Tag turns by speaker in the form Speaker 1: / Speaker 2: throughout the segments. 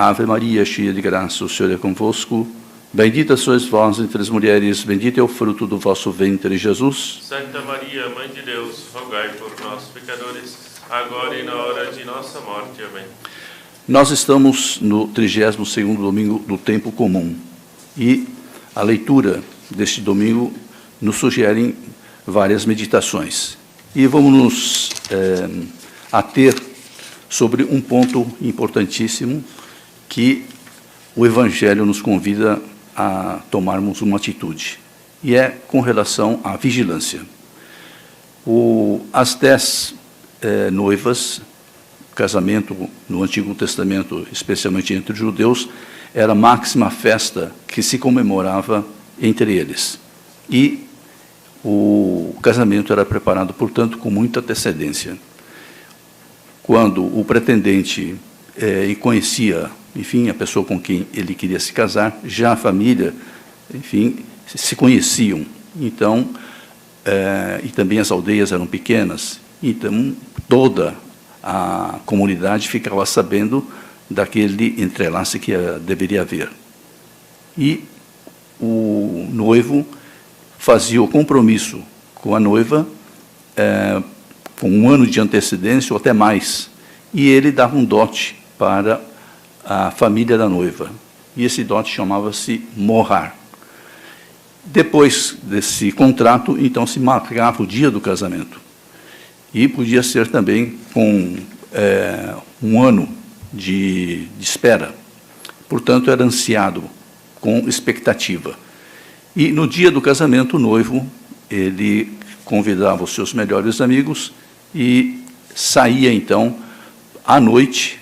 Speaker 1: Ave Maria, cheia de graça, o Senhor é convosco. Bendita sois vós entre as mulheres, bendito é o fruto do vosso ventre, Jesus.
Speaker 2: Santa Maria, Mãe de Deus, rogai por nós, pecadores, agora e na hora de nossa morte. Amém.
Speaker 1: Nós estamos no 32º domingo do tempo comum e a leitura deste domingo nos sugere várias meditações. E vamos nos ater sobre um ponto importantíssimo que o Evangelho nos convida a tomarmos uma atitude, e é com relação à vigilância. As 10 noivas, casamento no Antigo Testamento, especialmente entre os judeus, era a máxima festa que se comemorava entre eles. E o casamento era preparado, portanto, com muita antecedência. Quando o pretendente conhecia, enfim, a pessoa com quem ele queria se casar, já a família, enfim, se conheciam. Então, e também as aldeias eram pequenas, então toda a comunidade ficava sabendo daquele entrelace que deveria haver. E o noivo fazia o compromisso com a noiva com um ano de antecedência ou até mais, e ele dava um dote para a família da noiva, e esse dote chamava-se mohar. Depois desse contrato, então, se marcava o dia do casamento, e podia ser também com um ano de espera. Portanto, era ansiado, com expectativa. E no dia do casamento, o noivo, ele convidava os seus melhores amigos e saía, então, à noite.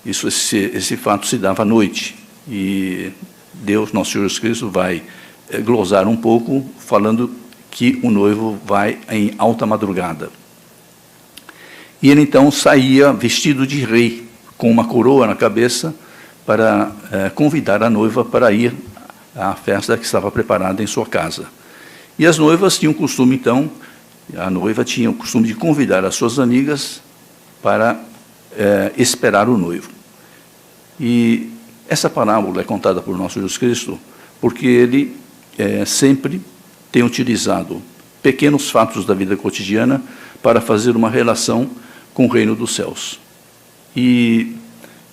Speaker 1: Esse fato se dava à noite. E Deus, nosso Senhor Jesus Cristo, vai glosar um pouco, falando que o noivo vai em alta madrugada. E ele, então, saía vestido de rei, com uma coroa na cabeça, para convidar a noiva para ir à festa que estava preparada em sua casa. E as noivas tinham o costume, então, a noiva tinha o costume de convidar as suas amigas para esperar o noivo. E essa parábola é contada por nosso Jesus Cristo porque ele sempre tem utilizado pequenos fatos da vida cotidiana para fazer uma relação com o reino dos céus. E,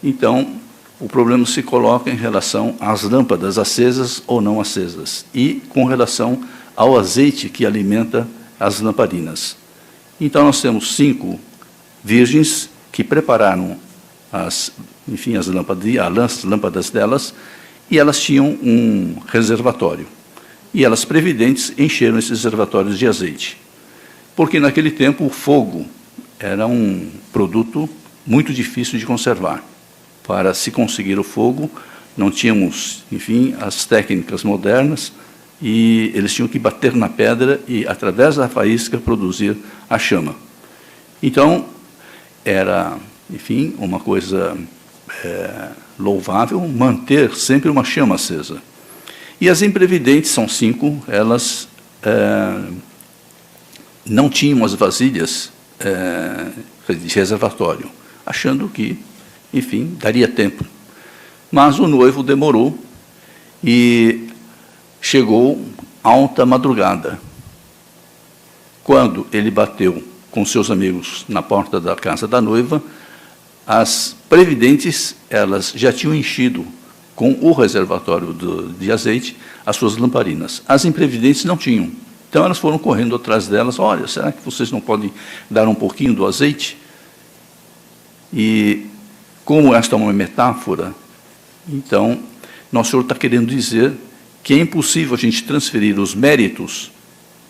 Speaker 1: então, o problema se coloca em relação às lâmpadas acesas ou não acesas, e com relação ao azeite que alimenta as lamparinas. Então, nós temos 5 virgens que prepararam as lâmpadas delas, e elas tinham um reservatório. E elas, previdentes, encheram esses reservatórios de azeite. Porque, naquele tempo, o fogo era um produto muito difícil de conservar. Para se conseguir o fogo, não tínhamos, enfim, as técnicas modernas, e eles tinham que bater na pedra e, através da faísca, produzir a chama. Então, era, enfim, uma coisa louvável manter sempre uma chama acesa. E as imprevidentes, são 5, elas não tinham as vasilhas de reservatório, achando que, enfim, daria tempo. Mas o noivo demorou e chegou alta madrugada. Quando ele bateu com seus amigos na porta da casa da noiva, as previdentes, elas já tinham enchido com o reservatório de azeite as suas lamparinas. As imprevidentes não tinham. Então, elas foram correndo atrás delas. Olha, será que vocês não podem dar um pouquinho do azeite? E, como esta é uma metáfora, então, nosso Senhor está querendo dizer que é impossível a gente transferir os méritos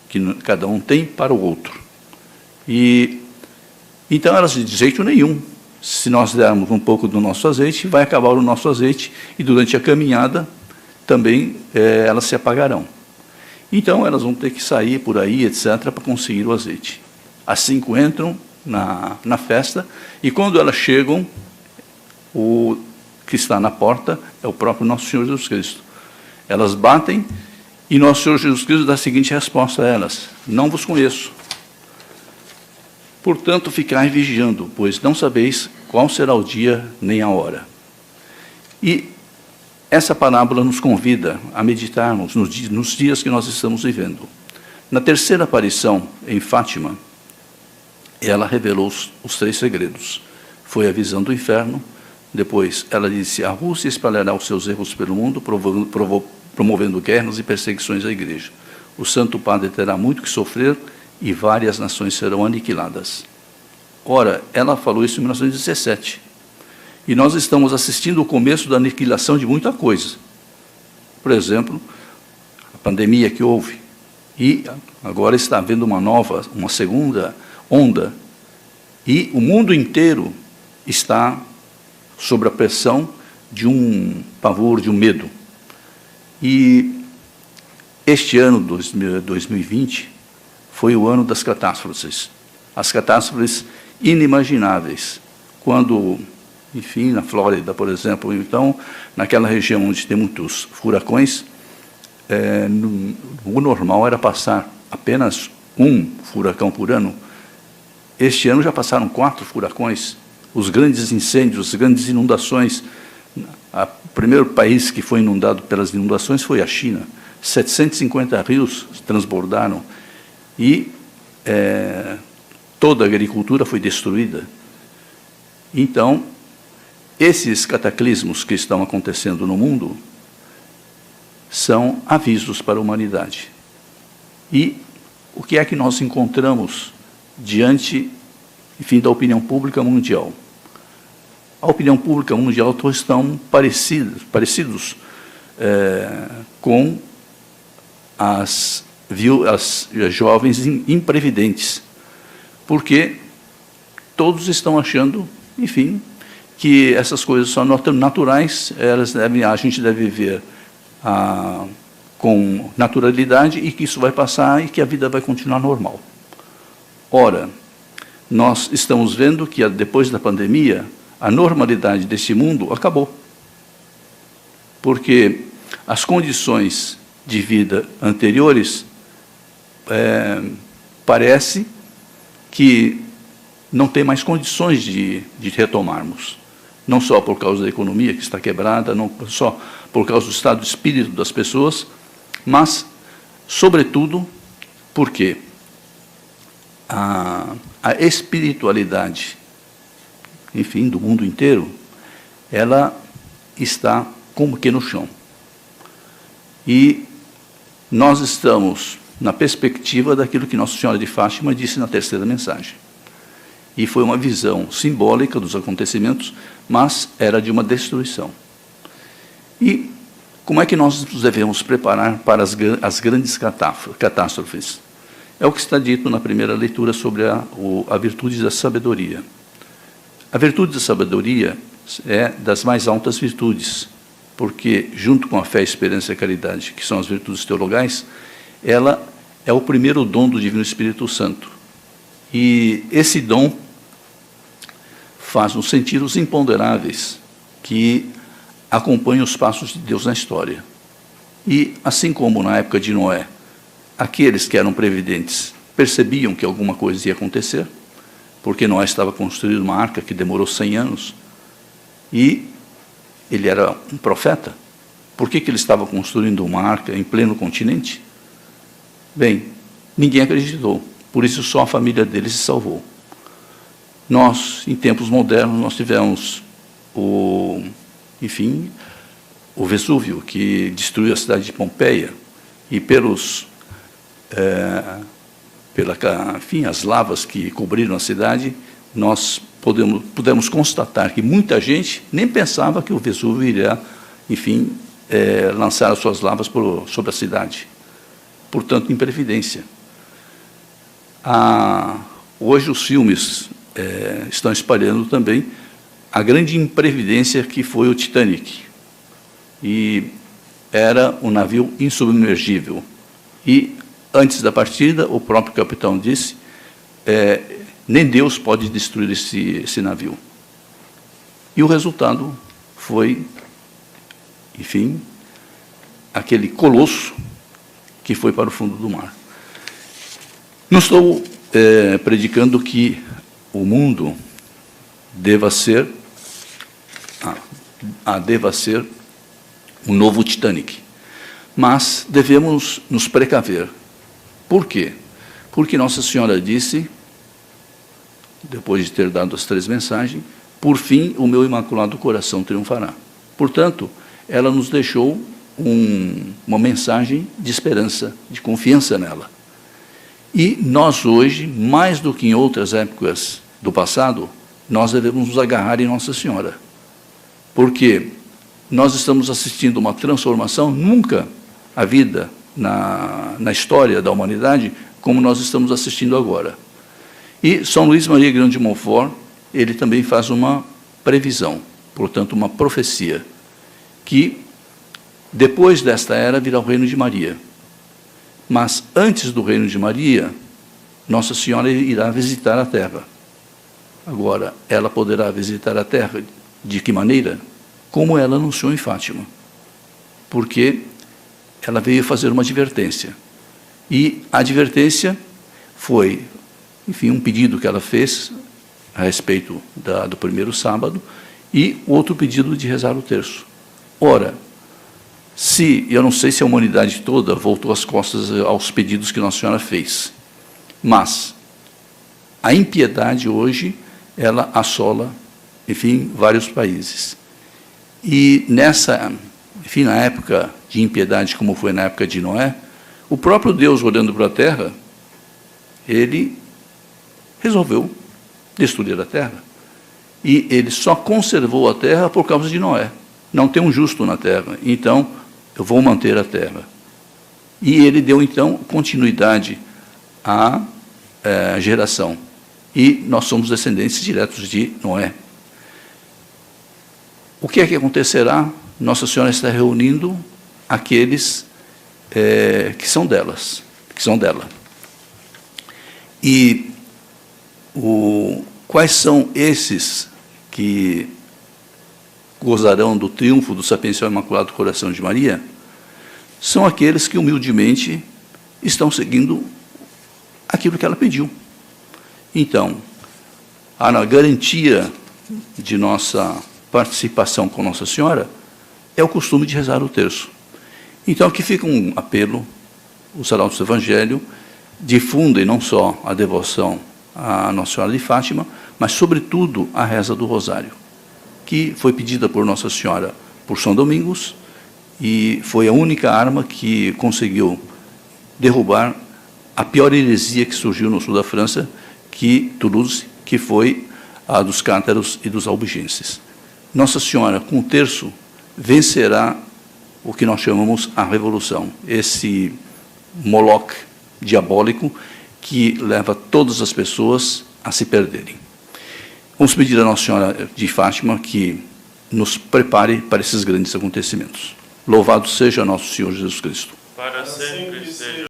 Speaker 1: que cada um tem para o outro. E, então, elas, de jeito nenhum, se nós dermos um pouco do nosso azeite, vai acabar o nosso azeite, e durante a caminhada também elas se apagarão. Então, elas vão ter que sair por aí, etc., para conseguir o azeite. As 5 entram na festa, e quando elas chegam, o que está na porta é o próprio nosso Senhor Jesus Cristo. Elas batem, e nosso Senhor Jesus Cristo dá a seguinte resposta a elas: não vos conheço. Portanto, ficai vigiando, pois não sabeis qual será o dia nem a hora. E essa parábola nos convida a meditarmos nos dias que nós estamos vivendo. Na terceira aparição, em Fátima, ela revelou os 3 segredos. Foi a visão do inferno, depois ela disse: a Rússia espalhará os seus erros pelo mundo, promovendo guerras e perseguições à Igreja. O Santo Padre terá muito que sofrer e várias nações serão aniquiladas. Ora, ela falou isso em 1917. E nós estamos assistindo o começo da aniquilação de muita coisa. Por exemplo, a pandemia que houve. E agora está havendo uma segunda onda. E o mundo inteiro está sob a pressão de um pavor, de um medo. E este ano, 2020, foi o ano das catástrofes. As catástrofes inimagináveis. Quando, enfim, na Flórida, por exemplo, então, naquela região onde tem muitos furacões, o normal era passar apenas um furacão por ano. Este ano já passaram 4 furacões. Os grandes incêndios, as grandes inundações. O primeiro país que foi inundado pelas inundações foi a China. 750 rios transbordaram e toda a agricultura foi destruída. Então, esses cataclismos que estão acontecendo no mundo são avisos para a humanidade. E o que é que nós encontramos diante, enfim, da opinião pública mundial? A opinião pública mundial estão parecidos com as jovens imprevidentes, porque todos estão achando, enfim, que essas coisas são naturais, a gente deve viver com naturalidade e que isso vai passar e que a vida vai continuar normal. Ora, nós estamos vendo que depois da pandemia, a normalidade desse mundo acabou, porque as condições de vida anteriores parece que não tem mais condições de retomarmos. Não só por causa da economia que está quebrada, não só por causa do estado de espírito das pessoas, mas, sobretudo, porque a espiritualidade, enfim, do mundo inteiro, ela está como que no chão. E nós estamos na perspectiva daquilo que Nossa Senhora de Fátima disse na terceira mensagem. E foi uma visão simbólica dos acontecimentos, mas era de uma destruição. E como é que nós nos devemos preparar para as grandes catástrofes? É o que está dito na primeira leitura sobre a virtude da sabedoria. A virtude da sabedoria é das mais altas virtudes, porque, junto com a fé, a esperança e a caridade, que são as virtudes teologais, ela é o primeiro dom do Divino Espírito Santo. E esse dom faz-nos sentir os imponderáveis que acompanham os passos de Deus na história. E, assim como na época de Noé, aqueles que eram previdentes percebiam que alguma coisa ia acontecer, porque Noé estava construindo uma arca que demorou 100 anos, e ele era um profeta. Por que ele estava construindo uma arca em pleno continente? Bem, ninguém acreditou, por isso só a família dele se salvou. Nós, em tempos modernos, nós tivemos o Vesúvio, que destruiu a cidade de Pompeia, e as lavas que cobriram a cidade, nós pudemos constatar que muita gente nem pensava que o Vesúvio iria, lançar as suas lavas sobre a cidade. Portanto, imprevidência. Hoje os filmes estão espalhando também a grande imprevidência que foi o Titanic. E era um navio insubmergível. E, antes da partida, o próprio capitão disse, nem Deus pode destruir esse navio. E o resultado foi, aquele colosso que foi para o fundo do mar. Não estou predicando que o mundo deva ser um novo Titanic. Mas devemos nos precaver. Por quê? Porque Nossa Senhora disse, depois de ter dado as 3 mensagens, por fim o meu Imaculado Coração triunfará. Portanto, ela nos deixou uma mensagem de esperança, de confiança nela. E nós hoje, mais do que em outras épocas do passado, nós devemos nos agarrar em Nossa Senhora. Porque nós estamos assistindo uma transformação nunca havida na história da humanidade, como nós estamos assistindo agora. E São Luís Maria Grande de Montfort, ele também faz uma previsão, portanto, uma profecia, que depois desta era virá o reino de Maria. Mas antes do reino de Maria, Nossa Senhora irá visitar a terra. Agora, ela poderá visitar a terra de que maneira? Como ela anunciou em Fátima. Porque ela veio fazer uma advertência. E a advertência foi, enfim, um pedido que ela fez a respeito do primeiro sábado e outro pedido de rezar o terço. Ora, eu não sei se a humanidade toda voltou as costas aos pedidos que Nossa Senhora fez, mas a impiedade hoje, ela assola, enfim, vários países. E enfim, na época de impiedade, como foi na época de Noé, o próprio Deus, olhando para a terra, ele resolveu destruir a terra. E ele só conservou a terra por causa de Noé. Não tem um justo na terra, então eu vou manter a terra. E ele deu, então, continuidade à geração. E nós somos descendentes diretos de Noé. O que é que acontecerá? Nossa Senhora está reunindo aqueles que são dela. E quais são esses que gozarão do triunfo do sapiencial Imaculado Coração de Maria? São aqueles que humildemente estão seguindo aquilo que ela pediu. Então, a garantia de nossa participação com Nossa Senhora é o costume de rezar o terço. Então, aqui fica um apelo, os arautos do Evangelho difundem não só a devoção à Nossa Senhora de Fátima, mas, sobretudo, a reza do Rosário, que foi pedida por Nossa Senhora por São Domingos e foi a única arma que conseguiu derrubar a pior heresia que surgiu no sul da França, Toulouse, que foi a dos cátaros e dos albigenses. Nossa Senhora, com o terço, vencerá o que nós chamamos a revolução, esse Moloch diabólico que leva todas as pessoas a se perderem. Vamos pedir a Nossa Senhora de Fátima que nos prepare para esses grandes acontecimentos. Louvado seja nosso Senhor Jesus Cristo.
Speaker 2: Para sempre